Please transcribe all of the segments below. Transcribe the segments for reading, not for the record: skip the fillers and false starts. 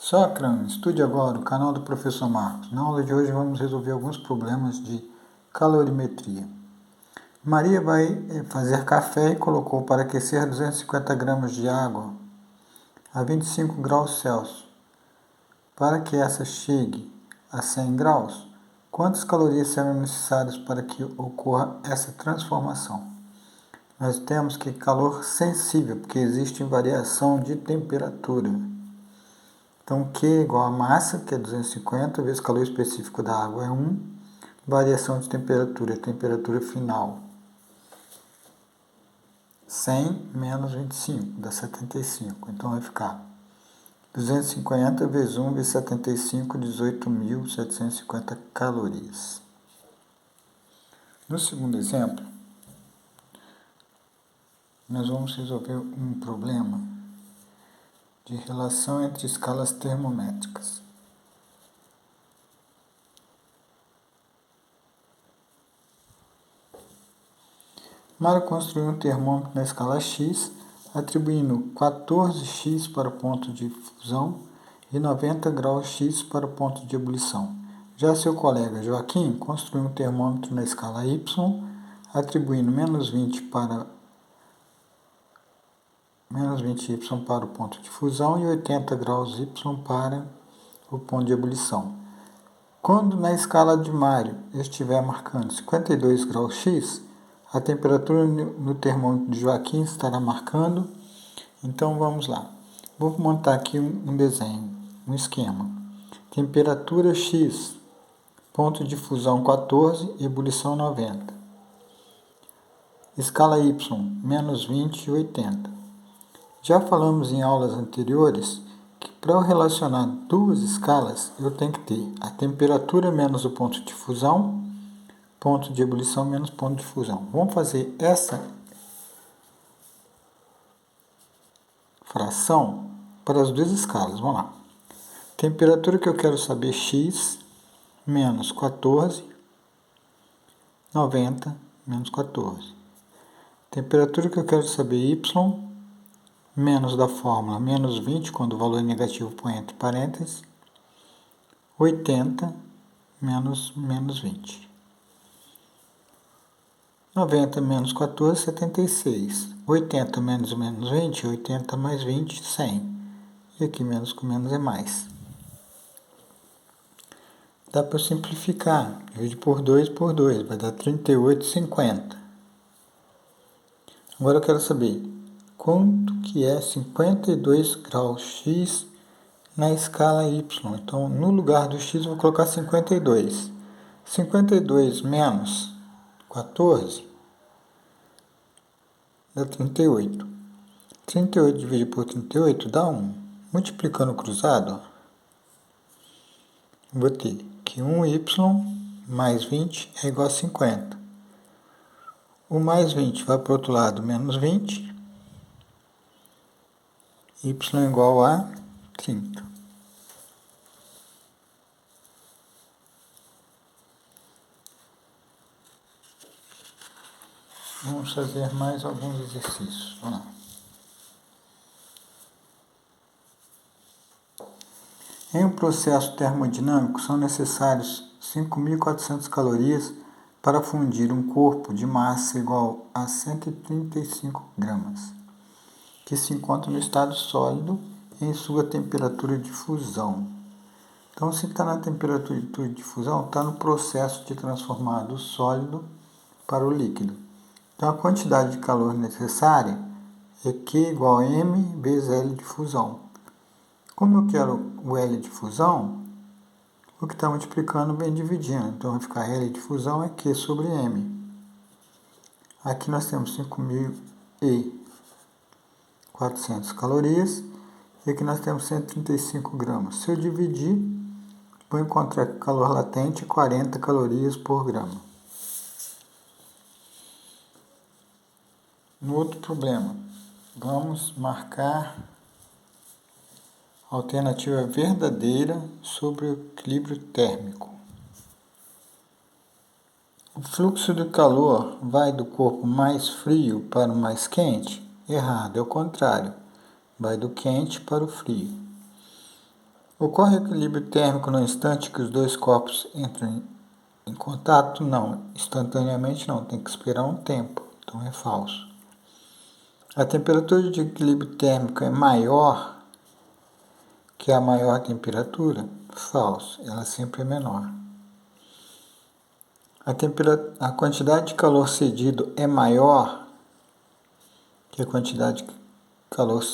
Socram, estude agora o canal do professor Marcos. Na aula de hoje vamos resolver alguns problemas de calorimetria. Maria vai fazer café e colocou para aquecer 250 gramas de água a 25 graus Celsius. Para que essa chegue a 100 graus, quantas calorias serão necessárias para que ocorra essa transformação? Nós temos que calor sensível, porque existe variação de temperatura. Então, Q é igual a massa, que é 250, vezes o calor específico da água é 1, variação de temperatura, a temperatura final. 100 menos 25, dá 75. Então, vai ficar 250 vezes 1 vezes 75, 18.750 calorias. No segundo exemplo, nós vamos resolver um problema de relação entre escalas termométricas. Mário construiu um termômetro na escala X, atribuindo 14x para o ponto de fusão e 90 graus X para o ponto de ebulição. Já seu colega Joaquim construiu um termômetro na escala Y, atribuindo menos 20y para o ponto de fusão e 80 graus Y para o ponto de ebulição. Quando na escala de Mário estiver marcando 52 graus X, a temperatura no termômetro de Joaquim estará marcando. Então vamos lá. Vou montar aqui um desenho, um esquema. Temperatura X, ponto de fusão 14, ebulição 90. Escala Y, menos 20 e 80. Já falamos em aulas anteriores que para eu relacionar duas escalas, eu tenho que ter a temperatura menos o ponto de fusão, ponto de ebulição menos ponto de fusão. Vamos fazer essa fração para as duas escalas. Vamos lá. Temperatura que eu quero saber, X, menos 14, 90, menos 14. Temperatura que eu quero saber, Y, menos da fórmula, menos 20, quando o valor é negativo, põe entre parênteses, 80 menos 20. 90 menos 14, 76. 80 menos 20, 80 mais 20, 100. E aqui menos com menos é mais. Dá para simplificar. Divide por 2, vai dar 38,50. Agora eu quero saber quanto que é 52 graus X na escala Y. Então, no lugar do X, eu vou colocar 52. 52 menos 14 dá 38. 38 dividido por 38 dá 1. Multiplicando cruzado, vou ter que 1y mais 20 é igual a 50. O mais 20 vai para o outro lado, menos 20. Y é igual a 30. Vamos fazer mais alguns exercícios. Vamos lá. Em um processo termodinâmico, são necessários 5.400 calorias para fundir um corpo de massa igual a 135 gramas, que se encontra no estado sólido em sua temperatura de fusão. Então, se está na temperatura de fusão, está no processo de transformar do sólido para o líquido. Então, a quantidade de calor necessária é Q igual a M vezes L de fusão. Como eu quero o L de fusão, o que está multiplicando vem dividindo. Então, vai ficar L de fusão é Q sobre M. Aqui nós temos 5.400 calorias. E aqui nós temos 135 gramas. Se eu dividir, vou encontrar que o calor latente é 40 calorias por grama. No outro problema, vamos marcar a alternativa verdadeira sobre o equilíbrio térmico. O fluxo de calor vai do corpo mais frio para o mais quente? Errado, é o contrário. Vai do quente para o frio. Ocorre equilíbrio térmico no instante que os dois corpos entram em contato? Não, instantaneamente não, tem que esperar um tempo, então é falso. A temperatura de equilíbrio térmico é maior que a maior temperatura? Falso, ela sempre é menor. A quantidade de calor cedido é maior que a quantidade de calor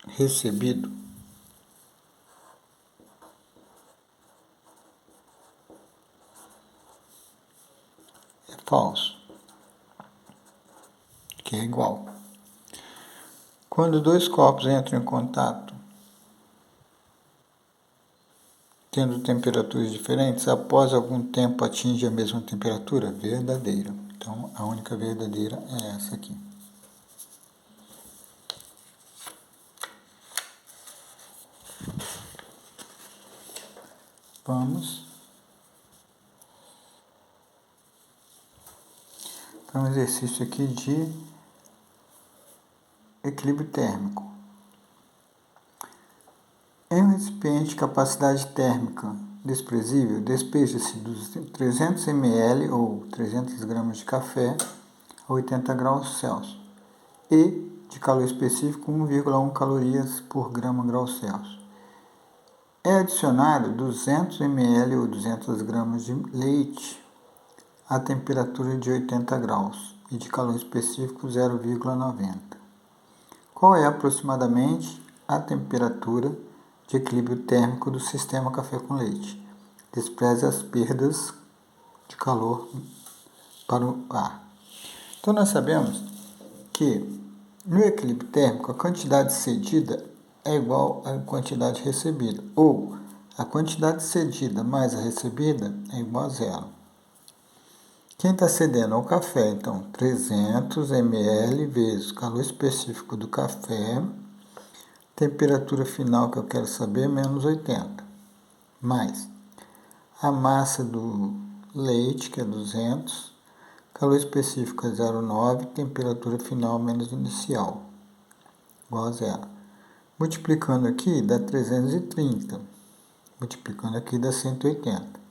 recebido? É falso, que é igual. Quando dois corpos entram em contato, tendo temperaturas diferentes, após algum tempo atinge a mesma temperatura? Verdadeira. Então, a única verdadeira é essa aqui. Vamos para um exercício aqui de equilíbrio térmico. Em um recipiente de capacidade térmica desprezível, despeja-se dos 300 ml ou 300 gramas de café a 80 graus Celsius e de calor específico 1,1 calorias por grau Celsius. É adicionado 200 ml ou 200 gramas de leite a temperatura de 80 graus e de calor específico 0,90. Qual é aproximadamente a temperatura de equilíbrio térmico do sistema café com leite? Despreze as perdas de calor para o ar. Então, nós sabemos que no equilíbrio térmico a quantidade cedida é igual à quantidade recebida, ou a quantidade cedida mais a recebida é igual a zero. Quem está cedendo é o café, então 300 ml vezes o calor específico do café, temperatura final que eu quero saber, menos 80, mais a massa do leite, que é 200, calor específico é 0,9, temperatura final menos inicial, igual a zero. Multiplicando aqui dá 330, multiplicando aqui dá 180.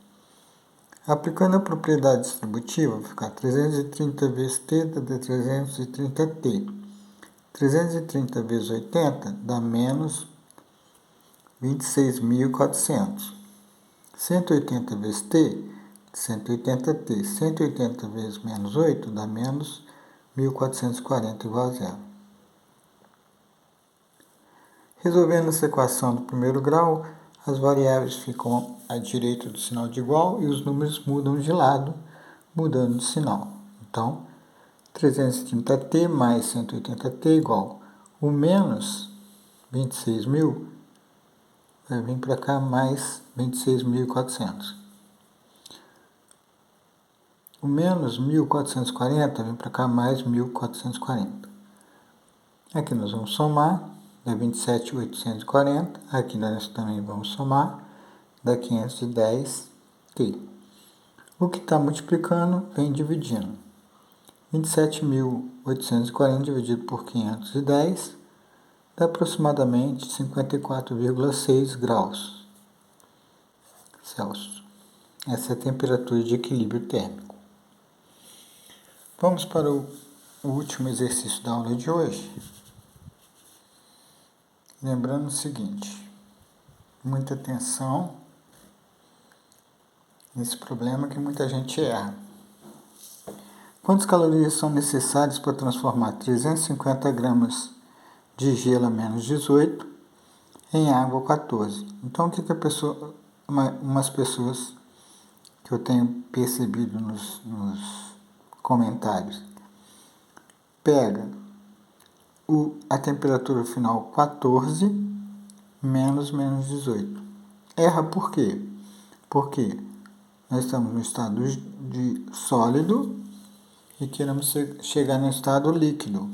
Aplicando a propriedade distributiva, vai ficar 330 vezes t dá 330t. 330 vezes 80 dá menos 26.400. 180 vezes t, 180t. 180 vezes menos 8 dá menos 1.440 igual a zero. Resolvendo essa equação do primeiro grau, as variáveis ficam à direita do sinal de igual e os números mudam de lado, mudando de sinal. Então, 330t mais 180t igual o menos 26.000 vai vir para cá mais 26.400. O menos 1.440 vem para cá mais 1.440. Aqui nós vamos somar, dá 27.840. Aqui nós também vamos somar, dá 510t. O que está multiplicando vem dividindo. 27.840 dividido por 510 dá aproximadamente 54,6 graus Celsius. Essa é a temperatura de equilíbrio térmico. Vamos para o último exercício da aula de hoje. Lembrando o seguinte, muita atenção nesse problema que muita gente erra. Quantas calorias são necessárias para transformar 350 gramas de gelo a menos 18 em água 14? Então, o que a pessoa, umas pessoas que eu tenho percebido nos comentários, pega a temperatura final 14 menos 18. Erra por quê? Porque nós estamos no estado de sólido e queremos chegar no estado líquido.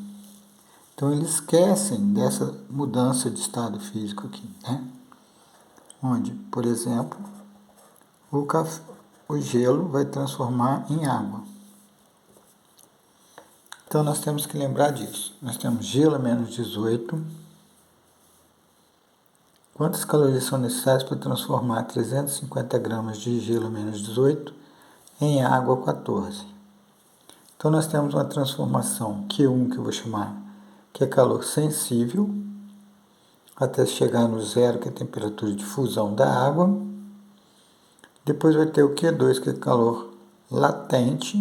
Então, eles esquecem dessa mudança de estado físico aqui, né? Onde, por exemplo, o gelo vai transformar em água. Então, nós temos que lembrar disso. Nós temos gelo a menos 18, Quantas calorias são necessárias para transformar 350 gramas de gelo menos 18 em água 14? Então nós temos uma transformação Q1, que eu vou chamar, que é calor sensível, até chegar no zero, que é a temperatura de fusão da água. Depois vai ter o Q2, que é calor latente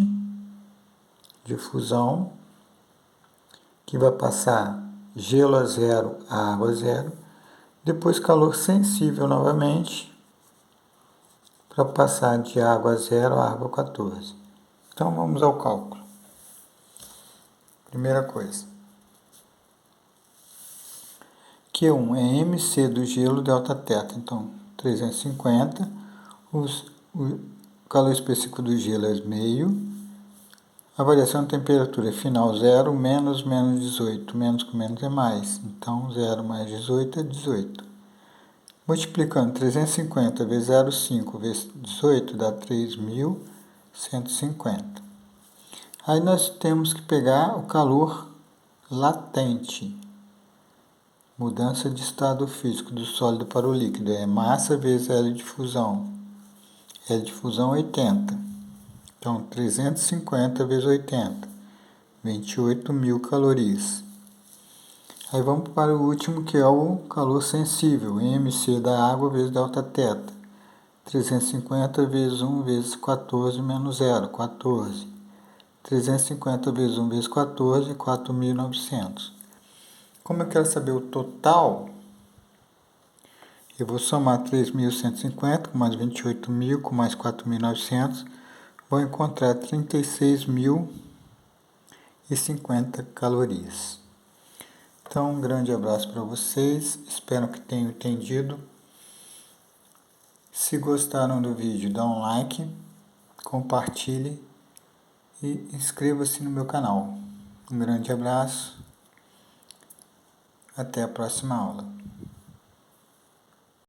de fusão, que vai passar gelo a zero a água a zero. Depois calor sensível novamente, para passar de água a zero a água 14. Então vamos ao cálculo. Primeira coisa. Q1 é MC do gelo delta θ, então 350. O calor específico do gelo é meio. A variação de temperatura é final 0, menos 18. Menos com menos é mais. Então 0 mais 18 é 18. Multiplicando 350 vezes 0,5 vezes 18 dá 3.150. Aí nós temos que pegar o calor latente. Mudança de estado físico do sólido para o líquido é massa vezes L de fusão. L de fusão 80. Então 350 vezes 80, 28.000 calorias. Aí vamos para o último, que é o calor sensível, MC da água vezes delta θ. 350 vezes 1 vezes 14 menos 0, 14. 350 vezes 1 vezes 14, 4.900. Como eu quero saber o total, eu vou somar 3.150 com mais 28.000 com mais 4.900, vou encontrar 36.050 calorias. Então, um grande abraço para vocês, espero que tenham entendido. Se gostaram do vídeo, dá um like, compartilhe e inscreva-se no meu canal. Um grande abraço, até a próxima aula.